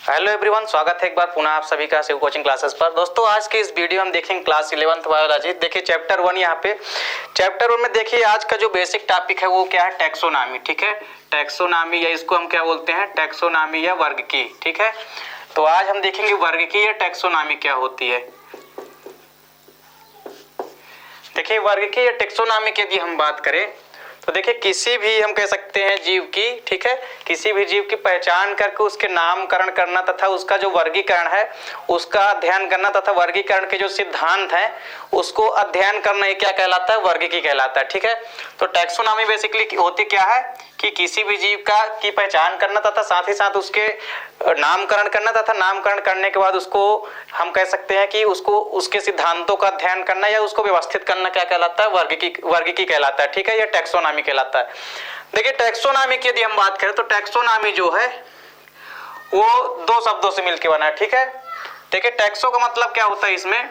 Hello everyone, स्वागत है एक बार पुनः आप सभी का शिव कोचिंग क्लासेस पर। दोस्तों आज की इस वीडियो हम देखेंगे क्लास 11th बायोलॉजी। देखिए चैप्टर 1 यहाँ पे। चैप्टर 1 में देखिए आज का जो बेसिक टॉपिक है वो क्या है, टैक्सोनॉमी। ठीक है, टैक्सोनॉमी या इसको हम क्या बोलते हैं, टैक्सोनॉमी या वर्गीकी। ठीक है, तो आज हम देखेंगे वर्गीकी या टैक्सोनॉमी क्या होती है। देखिए वर्गीकी या टैक्सोनॉमी की यदि हम बात करें तो देखिए किसी भी हम कह सकते हैं जीव की, ठीक है, किसी भी जीव की पहचान करके उसके नामकरण करना तथा उसका जो वर्गीकरण है उसका अध्ययन करना तथा वर्गीकरण के जो सिद्धांत हैं उसको अध्ययन करना, ये क्या कहलाता है, वर्गीकी कहलाता है। ठीक है, तो टैक्सोनॉमी बेसिकली होती क्या है कि किसी भी जीव की पहचान करना तथा साथ ही साथ उसके नामकरण करना तथा नामकरण करने के बाद उसको हम कह सकते हैं कि उसको उसके सिद्धांतों का अध्ययन करना या उसको व्यवस्थित करना क्या कहलाता है, वर्गीकी कहलाता है। ठीक है, यह टैक्सोनॉमी कहलाता है। देखिए टैक्सोनॉमी की यदि हम बात करें तो टैक्सोनॉमी जो है वो दो शब्दों से मिलकर बना है। ठीक है, देखिए टैक्सो का मतलब क्या होता है इसमें,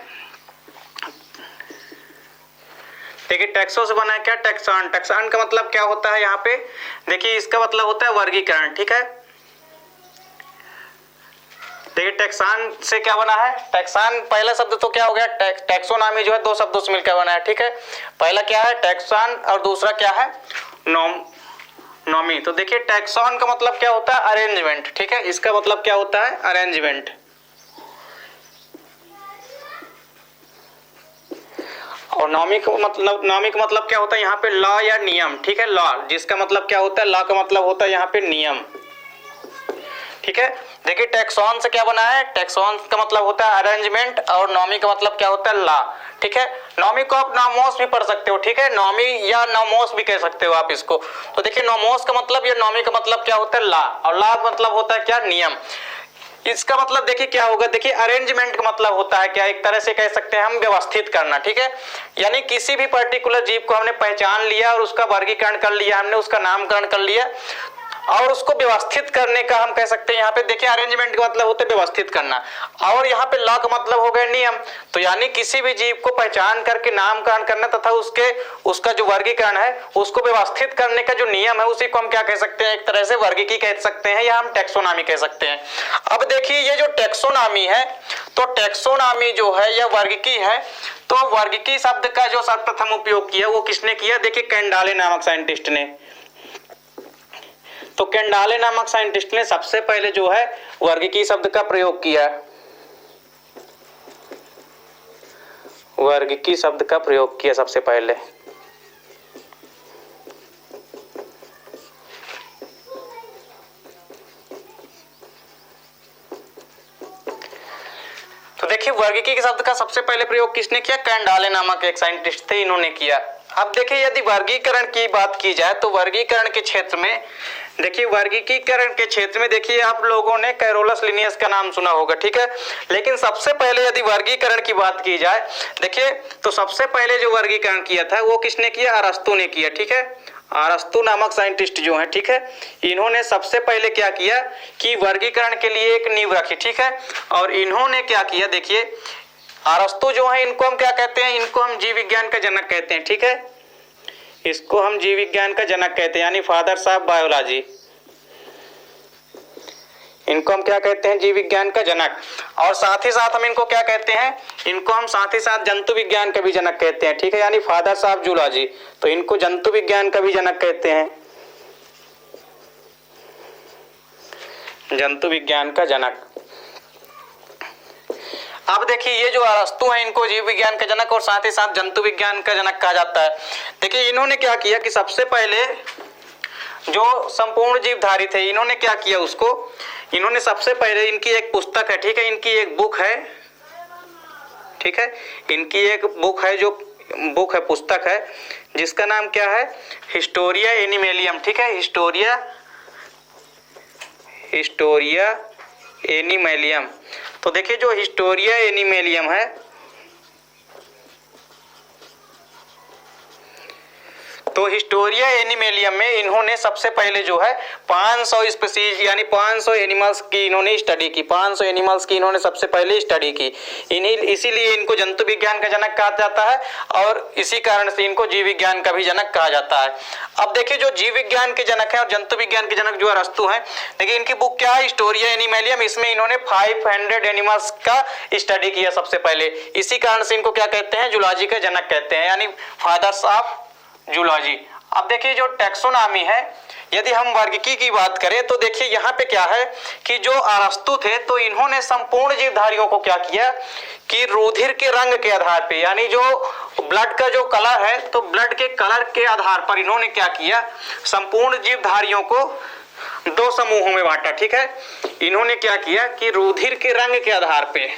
देखिए टैक्सो से बना है क्या, टैक्सान। टैक्सान का मतलब क्या होता है यहाँ पे, देखिए इसका मतलब होता है वर्गीकरण। ठीक है, देखिए टैक्सान से क्या बना है, टैक्सान पहला शब्द तो क्या हो गया, टैक्सोनॉमी जो है दो शब्दों से मिलकर बना है। ठीक है, पहला क्या है टैक्सान और दूसरा क्या है नॉमी। तो देखिए टैक्सॉन का मतलब क्या होता है, अरेंजमेंट। ठीक है, इसका मतलब क्या होता है, अरेंजमेंट। और नॉमी का मतलब क्या होता है यहाँ पे, लॉ या नियम। ठीक है, लॉ जिसका मतलब क्या होता है, लॉ का मतलब होता है यहाँ पे नियम। ठीक है, देखिए टैक्सॉन से क्या बना है, टैक्सॉन का मतलब होता है अरेंजमेंट और नॉमी का मतलब क्या होता है, लॉ। ठीक है, नॉमी को आप नॉमोस भी पढ़ सकते हो। ठीक है, नॉमी या नॉमोस भी कह सकते हो आप इसको। तो देखिए नॉमोस का मतलब या नॉमी का मतलब क्या होता है, लॉ, और लॉ का मतलब होता है क्या, नियम। इसका मतलब देखिए क्या होगा, देखिए अरेंजमेंट का मतलब होता है क्या, एक तरह से कह सकते हैं हम व्यवस्थित करना। ठीक है, यानी किसी भी पर्टिकुलर जीव को हमने पहचान लिया और उसका वर्गीकरण कर लिया, हमने उसका नामकरण कर लिया और उसको व्यवस्थित करने का हम कह सकते हैं यहाँ पे, देखिए अरेंजमेंट का मतलब होता है व्यवस्थित करना, और यहाँ पे लॉ का मतलब हो गया नियम। तो यानी किसी भी जीव को पहचान करके नामकरण करना तथा उसका जो वर्गीकरण है उसको व्यवस्थित करने का जो नियम है उसी को हम क्या कह सकते हैं, एक तरह से वर्गीकी कह सकते हैं या हम टैक्सोनॉमी कह सकते हैं। अब देखिए ये जो टैक्सोनॉमी है, तो टैक्सोनॉमी जो है या वर्गीकी है, तो वर्गीकी शब्द का जो सर्वप्रथम उपयोग किया वो किसने किया, देखिए कैंडाले नामक साइंटिस्ट ने। तो कैंडाले नामक साइंटिस्ट ने सबसे पहले जो है वर्गीकी शब्द का प्रयोग किया, वर्गीकी शब्द का प्रयोग किया सबसे पहले। तो देखिए वर्गीकी शब्द का सबसे पहले प्रयोग किसने किया, कैंडाले नामक एक साइंटिस्ट थे, इन्होंने किया। अब देखिए यदि वर्गीकरण की बात की जाए तो वर्गीकरण के क्षेत्र में, देखिए वर्गीकरण के क्षेत्र में देखिए आप लोगों ने कैरोलस लिनियस का नाम सुना होगा। ठीक है, लेकिन सबसे पहले यदि वर्गीकरण की बात की जाए, देखिए तो सबसे पहले जो वर्गीकरण किया था वो किसने किया, अरस्तु ने किया। ठीक है, अरस्तु नामक साइंटिस्ट जो है, ठीक है, इन्होंने सबसे पहले क्या किया कि वर्गीकरण के लिए एक नींव रखी। ठीक है, और इन्होंने क्या किया, देखिए अरस्तु जो है इनको हम क्या कहते हैं, इनको हम जीव विज्ञान का जनक कहते हैं। ठीक है, इसको हम जीव विज्ञान का जनक कहते हैं, यानी फादर्स ऑफ बायोलॉजी। इनको हम क्या कहते हैं, जीव विज्ञान का जनक। और साथ ही साथ हम इनको क्या कहते हैं, इनको हम साथ ही साथ जंतु विज्ञान का भी जनक कहते हैं। ठीक है, यानी फादर्स ऑफ जूलॉजी, तो इनको जंतु विज्ञान का भी जनक कहते हैं, जंतु विज्ञान का जनक। अब देखिए ये जो अरस्तु है इनको जीव विज्ञान का जनक और साथ ही साथ जंतु विज्ञान का जनक कहा जाता है। देखिए इन्होंने क्या किया कि सबसे पहले जो संपूर्ण जीवधारी थे इन्होंने क्या किया, उसको इन्होंने सबसे पहले, इनकी एक पुस्तक है, ठीक है, इनकी एक बुक है, ठीक है, इनकी एक बुक है, जो बुक है, पुस्तक है, जिसका नाम क्या है, हिस्टोरिया एनिमेलियम। ठीक है, हिस्टोरिया एनिमेलियम। तो देखिए जो हिस्टोरिया एनिमेलियम है, तो हिस्टोरिया एनिमेलियम में इन्होंने सबसे पहले जो है 500 स्पीशीज यानी 500 एनिमल्स की इन्होंने स्टडी की, 500 एनिमल्स की इन्होंने सबसे पहले स्टडी की। इसीलिए इनको जंतु विज्ञान का जनक कहा जाता है और इसी कारण से इनको जीव विज्ञान का भी जनक कहा जाता है। अब देखिए जो जीव विज्ञान के जनक है और जंतु विज्ञान के जनक जो अरस्तु हैं, देखिए इनकी बुक क्या है, हिस्टोरिया एनिमेलियम। इसमें इन्होंने 500 एनिमल्स का स्टडी किया सबसे पहले, इसी कारण से इनको क्या कहते हैं, जूलॉजी के जनक कहते हैं, यानी फादर्स ऑफ जूलॉजी। अब देखिए जो टैक्सोनॉमी है, यदि हम वर्गीकी की बात करें तो देखिए यहाँ पे क्या है कि जो अरस्तु थे तो इन्होंने संपूर्ण जीवधारियों को क्या किया कि रुधिर के रंग के आधार पे, यानी जो ब्लड का जो कलर है तो ब्लड के कलर के आधार पर इन्होंने क्या किया, संपूर्ण जीवधारियों को 2 समूहों में बांटा। ठीक है, इन्होंने क्या किया कि रुधिर के रंग के आधार पे,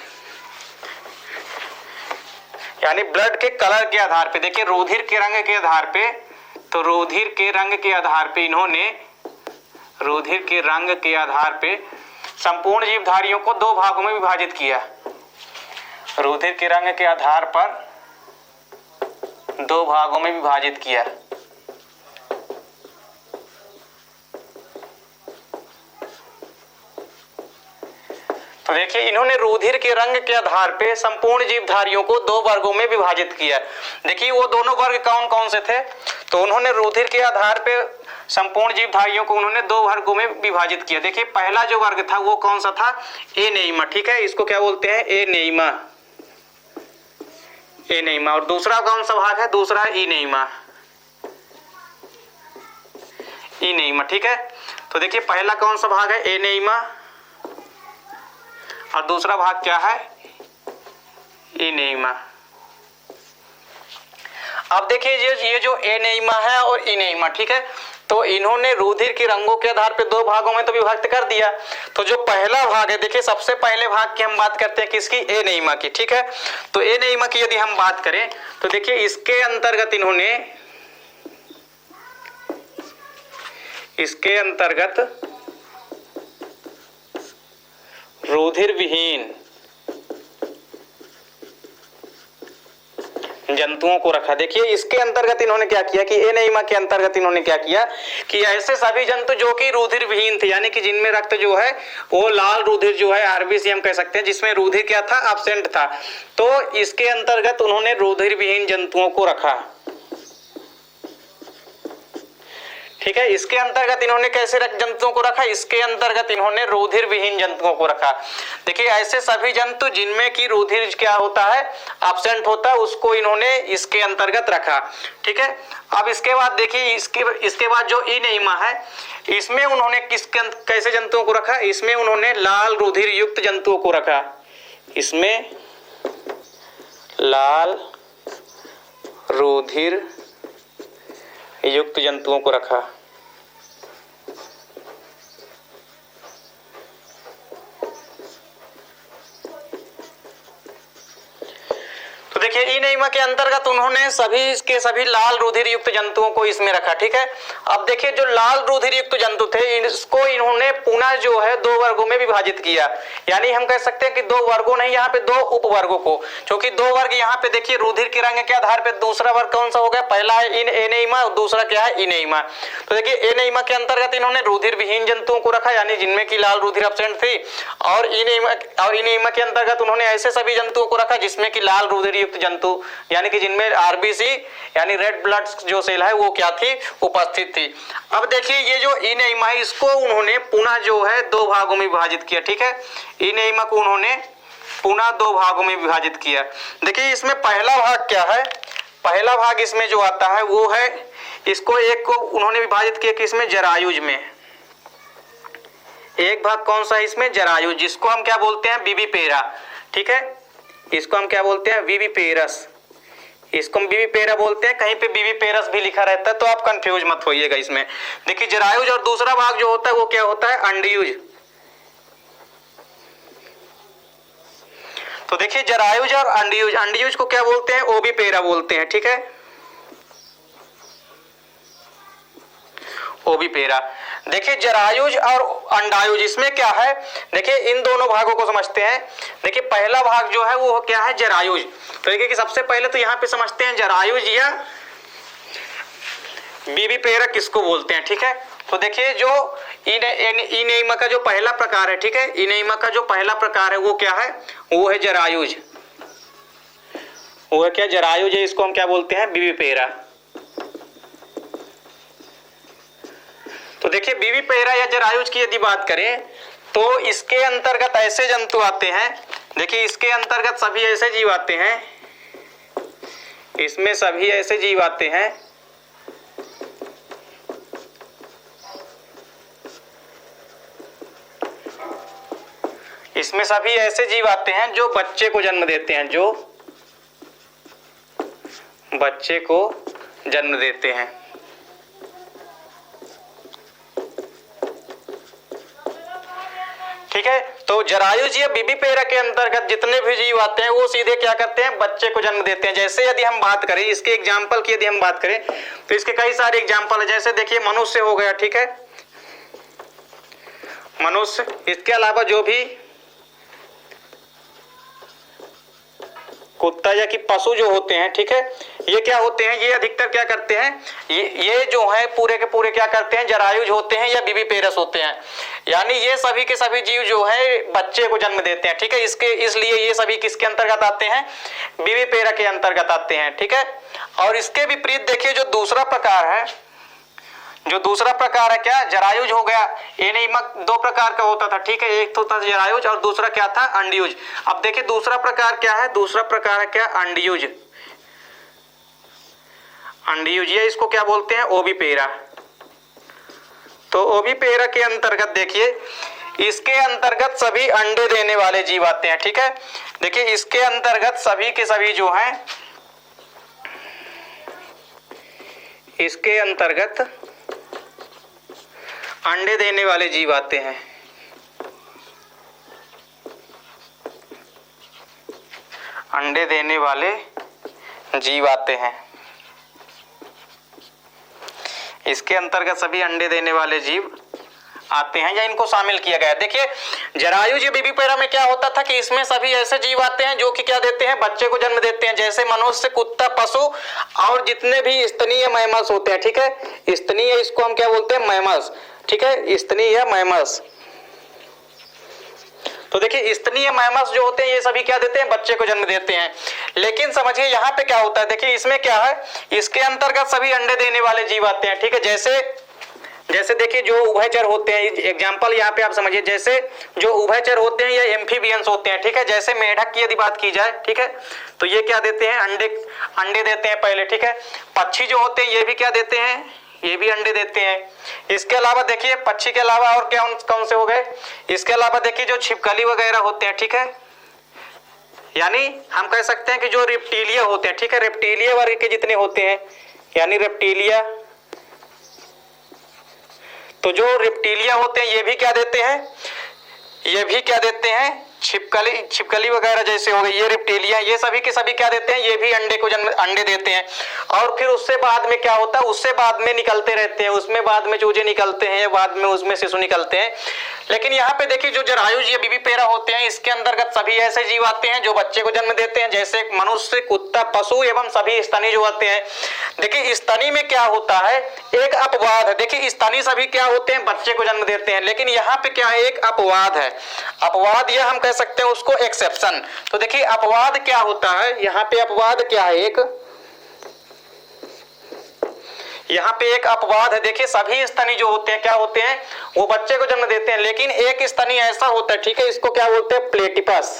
यानी ब्लड के कलर के आधार पे, देखिए रुधिर के रंग के आधार पे, तो रुधिर के रंग के आधार पे इन्होंने रुधिर के रंग के आधार पे संपूर्ण जीवधारियों को 2 भागों में विभाजित किया। रुधिर के रंग के आधार पर 2 भागों में विभाजित किया। तो देखिए इन्होंने रुधिर के रंग के आधार पे संपूर्ण जीवधारियों को 2 वर्गों में विभाजित किया। देखिए वो दोनों वर्ग कौन कौन से थे, तो उन्होंने रुधिर के आधार पे संपूर्ण जीवधारियों को उन्होंने 2 वर्गों में विभाजित किया। देखिए पहला जो वर्ग था वो कौन सा था, एनेइमा। ठीक है, इसको क्या बोलते हैं, एनेइमा, एनेइमा। और दूसरा कौन सा भाग है, दूसरा इनेइमा, इनेइमा। ठीक है, तो देखिए पहला कौन सा भाग है, एनेइमा, और दूसरा भाग क्या है, इनेइमा। अब देखिए ये जो एनेइमा है और इनेइमा, ठीक है, तो इन्होंने रुधिर के रंगों के आधार पे 2 भागों में तो विभक्त कर दिया। तो जो पहला भाग है, देखिए सबसे पहले भाग की हम बात करते हैं किसकी, एनेइमा की। ठीक है, तो एनेइमा की यदि हम बात करें तो देखिए इसके अंतर्गत इन्होंने, इसके अंतर्गत रुधिर विहीन जंतुओं को रखा। देखिए इसके अंतर्गत इन्होंने क्या किया कि एनेइमा के अंतर्गत इन्होंने क्या किया कि ऐसे सभी जंतु जो कि रुधिर विहीन थे, यानी कि जिनमें रक्त जो है वो लाल रुधिर जो है, आरबीसी हम कह सकते हैं, जिसमें रुधिर क्या था, एब्सेंट था, तो इसके अंतर्गत उन्होंने रुधिर विहीन जंतुओं को रखा। ठीक है, इसके अंतर्गत इन्होंने कैसे जंतुओं को रखा, इसके अंतर्गत इन्होंने रुधिर विहीन जंतुओं को रखा। देखिए ऐसे सभी जंतु जिनमें की रुधिर क्या होता है, एब्सेंट होता है, उसको इन्होंने इसके अंतर्गत रखा। ठीक है, अब इसके बाद देखिए इसके बाद जो इनेइमा है, इसमें उन्होंने कैसे जंतुओं को रखा, इसमें उन्होंने लाल रुधिर युक्त जंतुओं को रखा, इसमें लाल रुधिर युक्त जंतुओं को रखा। तो देखिए इनेइमा के अंतर्गत उन्होंने सभी लाल रुधिर युक्त जंतुओं को इसमें रखा। ठीक है, अब देखिए जो लाल रुधिर युक्त जंतु थे इसको इन्होंने पुनः जो है 2 वर्गों में विभाजित किया, यानी हम कह सकते हैं कि 2 वर्गों नहीं, यहाँ पे 2 उपवर्गों को, क्योंकि 2 वर्ग यहाँ पे देखिए रुधिर के रंग के आधार पे दूसरा वर्ग कौन सा हो गया, पहला है एनेइमा और दूसरा क्या है, इनेइमा। तो देखिए एनेइमा के अंतर्गत इन्होंने रुधिर विहीन जंतुओं को रखा, यानी जिनमें की लाल रुधिर एब्सेंट थी, और इनेइमा के अंतर्गत उन्होंने ऐसे सभी जंतुओं को रखा जिसमें की लाल रुधिर युक्त जंतु, यानी कि जिनमें आरबीसी यानी रेड ब्लड जो सेल है वो क्या थी, उपस्थित थी। अब देखिए ये जो इनेइमा है इसको उन्होंने पुनः जो है 2 भागों में विभाजित किया। ठीक है, इनेइमा को उन्होंने पुनः 2 भागों में विभाजित किया। देखिए इसमें पहला भाग क्या है, पहला भाग इसमें जो आता है वो है, इसको एक को उन्होंने विभाजित किया कि इसमें जरायुज में, एक भाग कौन सा है इसमें, जरायुज, जिसको हम क्या बोलते हैं, विविपेरा। ठीक है, इसको हम क्या बोलते हैं, विविपेरस, इसको हम विविपेरा बोलते हैं, कहीं पे विविपेरस भी लिखा रहता है तो आप कंफ्यूज मत होइएगा इसमें। देखिए जरायुज और दूसरा भाग जो होता है वो क्या होता है, अंडयुज। तो देखिए जरायुज और अंडयुज, अंडयुज को क्या बोलते हैं, ओविपेरा बोलते हैं। ठीक है, ओविपेरा। देखिए जरायुज और अंडायुज, इसमें क्या है, देखिए इन दोनों भागों को समझते हैं। देखिए पहला भाग जो है वो क्या है, जरायुज। तो देखिए कि सबसे पहले तो यहाँ पे समझते हैं जरायुज या बीबी पेरा किसको बोलते हैं, ठीक है। तो देखिए जो इनेइमा का जो पहला प्रकार है, ठीक है, इनेइमा का जो पहला प्रकार है वो क्या है, वो है जरायुज। वो है क्या, जरायुज है, इसको हम क्या बोलते हैं, बीबी पेरा। तो देखिए बीबी पेरा या जरायुज की यदि बात करें तो इसके अंतर्गत ऐसे जंतु आते हैं, देखिए इसके अंतर्गत सभी ऐसे जीव आते हैं, इसमें सभी ऐसे जीव आते हैं इसमें सभी ऐसे जीव आते हैं जो बच्चे को जन्म देते हैं, जो बच्चे को जन्म देते हैं। ठीक है, तो जरायुज या बीबी पेरा के अंतर्गत जितने भी जीव आते हैं वो सीधे क्या करते हैं, बच्चे को जन्म देते हैं। जैसे यदि हम बात करें इसके एग्जाम्पल की, यदि हम बात करें तो इसके कई सारे एग्जाम्पल है। जैसे देखिए मनुष्य हो गया, ठीक है, मनुष्य, इसके अलावा जो भी कुत्ता या कि पशु जो होते हैं, ठीक है, ये क्या होते हैं, ये अधिकतर क्या करते हैं, ये जो है पूरे के पूरे क्या करते हैं, जरायुज होते हैं या बीबी पेरस होते हैं। यानी ये सभी के सभी जीव जो है बच्चे को जन्म देते हैं, ठीक है। इसलिए ये सभी किसके अंतर्गत आते हैं, बीबी पेरा के अंतर्गत आते हैं, ठीक है। और इसके विपरीत देखिए जो दूसरा प्रकार है, जो दूसरा प्रकार है क्या, जरायुज हो गया। एनीमा दो प्रकार का होता था, ठीक है, एक तो था जरायुज और दूसरा क्या था, अंडयुज। अब देखिए दूसरा प्रकार क्या है, दूसरा प्रकार है क्या, अंडयुज। अंडयुज या इसको क्या बोलते हैं, ओबी पेरा। तो ओबी पेरा के अंतर्गत देखिए इसके अंतर्गत सभी अंडे देने वाले जीव आते हैं, ठीक है। देखिए इसके अंतर्गत सभी के सभी जो हैं, इसके अंतर्गत अंडे देने वाले जीव आते हैं। अंडे देने वाले जीव आते हैं, इसके अंतर्गत सभी अंडे देने वाले जीव आते हैं या इनको शामिल किया गया है। देखिए जरायुज या बीबी पेरा में क्या होता था कि इसमें सभी ऐसे जीव आते हैं जो कि क्या देते हैं, बच्चे को जन्म देते हैं। जैसे मनुष्य, कुत्ता, पशु और जितने भी स्तनीय मैमल्स होते हैं, ठीक है, स्तनीय इसको हम क्या बोलते हैं, मैमल्स, ठीक है, स्तनीय मैमल्स। तो देखिए स्तनीय मैमल्स जो होते हैं ये सभी क्या देते हैं, बच्चे को जन्म देते हैं। लेकिन समझिए यहाँ पे क्या होता है, देखिए इसमें क्या है, इसके अंतर्गत सभी अंडे देने वाले जीव आते हैं, ठीक है। जैसे देखिए जो उभयचर होते हैं, एग्जांपल यहाँ पे आप समझिए, जैसे जो उभयचर होते हैं या एम्फीबियंस होते हैं, ठीक है। जैसे मेढक की यदि बात की जाए, ठीक है, तो ये क्या देते हैं, अंडे देते हैं पहले, ठीक है। पक्षी जो होते हैं ये भी क्या देते हैं, ये भी अंडे देते हैं। इसके अलावा देखिए पक्षी के अलावा और क्या कौन से हो गए, इसके अलावा देखिए जो छिपकली वगैरह होते हैं, ठीक है, यानी हम कह सकते हैं कि जो रेप्टिलिया होते हैं, ठीक है, रेप्टिलिया वर्ग के जितने होते हैं, यानी रेप्टिलिया, तो जो रेप्टिलिया होते हैं ये भी क्या देते हैं, ये भी क्या देते हैं, छिपकली वगैरह जैसे हो गए, ये रेप्टिलिया, ये सभी के सभी क्या देते हैं, ये भी अंडे देते हैं। और फिर उससे बाद में क्या होता है, उससे बाद में निकलते रहते हैं, उसमें बाद में चूजे निकलते हैं, बाद में उसमें शिशु निकलते हैं। लेकिन यहाँ पे देखिए जो जरायुज या बीबी पेरा होते हैं इसके अंतर्गत सभी ऐसे जीव आते हैं जो बच्चे को जन्म देते हैं, जैसे मनुष्य, कुत्ता, पशु एवं सभी स्तनी जो आते हैं। देखिए स्तनी में क्या होता है, एक अपवाद है। देखिए स्तनी सभी क्या होते हैं, बच्चे को जन्म देते हैं, लेकिन यहाँ पे क्या है, एक अपवाद है। अपवाद या हम कह सकते हैं उसको एक्सेप्शन। तो देखिए अपवाद क्या होता है, यहाँ पे अपवाद क्या है, यहाँ पे एक अपवाद है। देखिए सभी स्तनी जो होते हैं क्या होते हैं, वो बच्चे को जन्म देते हैं, लेकिन एक स्तनी ऐसा होता है, ठीक है, इसको क्या बोलते हैं, प्लेटिपस,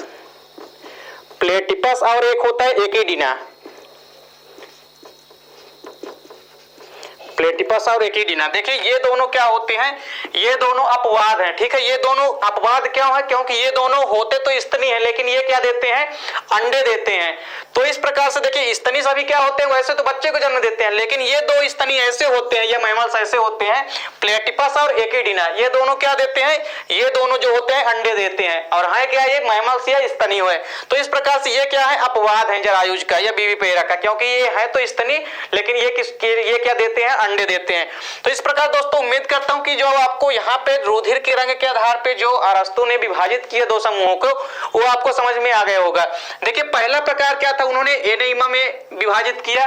प्लेटिपस, और एक होता है एकिडीना, प्लेटिपस और एकिडीना। देखिए ये दोनों क्या होते हैं, ये दोनों अपवाद हैं, ठीक है। ये दोनों अपवाद क्यों है, क्योंकि ये दोनों होते तो स्तनी है, लेकिन ये क्या देते हैं, अंडे देते हैं। तो इस प्रकार से देखिए स्तनी सभी क्या होते हैं, वैसे तो बच्चे को जन्म देते हैं, लेकिन ये दो स्तनी ऐसे होते हैं, ये मैमल्स ऐसे होते हैं, प्लेटिपस और एकिडीना, ये दोनों क्या देते हैं, ये दोनों जो होते हैं अंडे देते हैं, और है क्या, ये मैमल्स या स्तनी है। तो इस प्रकार से ये क्या है, अपवाद है जरायुज का या बीबी पेरा का, क्योंकि ये है तो स्तनी, लेकिन ये क्या देते हैं, अंडे देते हैं। तो इस प्रकार दोस्तों उम्मीद करता हूं कि जो आपको यहाँ पे रुधिर के रंग के आधार पे जो अरस्तु ने विभाजित किए दो समूहों को, वो आपको समझ में आ गया होगा। देखिए पहला प्रकार क्या था, उन्होंने एनीमा में विभाजित किया,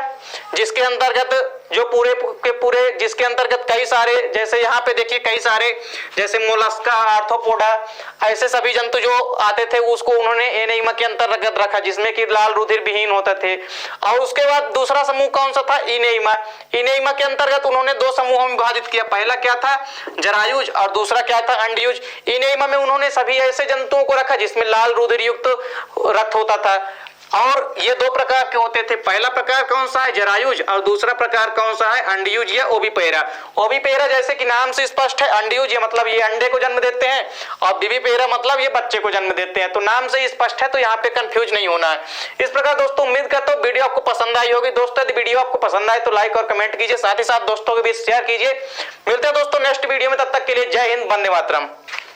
जिसके अंतर्गत जो पूरे के पूरे जिसके अंतर्गत कई सारे, जैसे यहाँ पे देखिए कई सारे जैसे मोलस्का, आर्थ्रोपोडा, ऐसे सभी जंतु जो आते थे उसको उन्होंने एनीमा के अंतर्गत रखा, जिसमें कि लाल रुधिर विहीन होते थे। और उसके बाद दूसरा समूह कौन सा था? इनेमा। इनेमा के अंतर्गत उन्होंने दो समूहों में विभाजित किया, पहला क्या था? जरायुज, और दूसरा क्या था? अंडयुज। इनेमा में उन्होंने सभी ऐसे जंतुओं को रखा जिसमें लाल रुधिर युक्त रक्त होता था, और ये दो प्रकार के होते थे। पहला प्रकार कौन सा है? जरायुज, और दूसरा प्रकार कौन सा है? अंडयुज या ओविपेरा। ओविपेरा जैसे कि नाम से स्पष्ट है, अंडयुज ये मतलब ये अंडे को जन्म देते हैं, और विविपेरा मतलब ये बच्चे को जन्म देते हैं। तो नाम से स्पष्ट है, तो यहाँ पे कंफ्यूज नहीं होना है। इस प्रकार दोस्तों उम्मीद करता हूँ वीडियो आपको पसंद आई होगी। दोस्तों यदि वीडियो आपको पसंद आए तो लाइक और कमेंट कीजिए, साथ ही साथ दोस्तों के बीच शेयर कीजिए। मिलते हैं दोस्तों नेक्स्ट वीडियो में, तब तक के लिए जय हिंद, वंदे मातरम।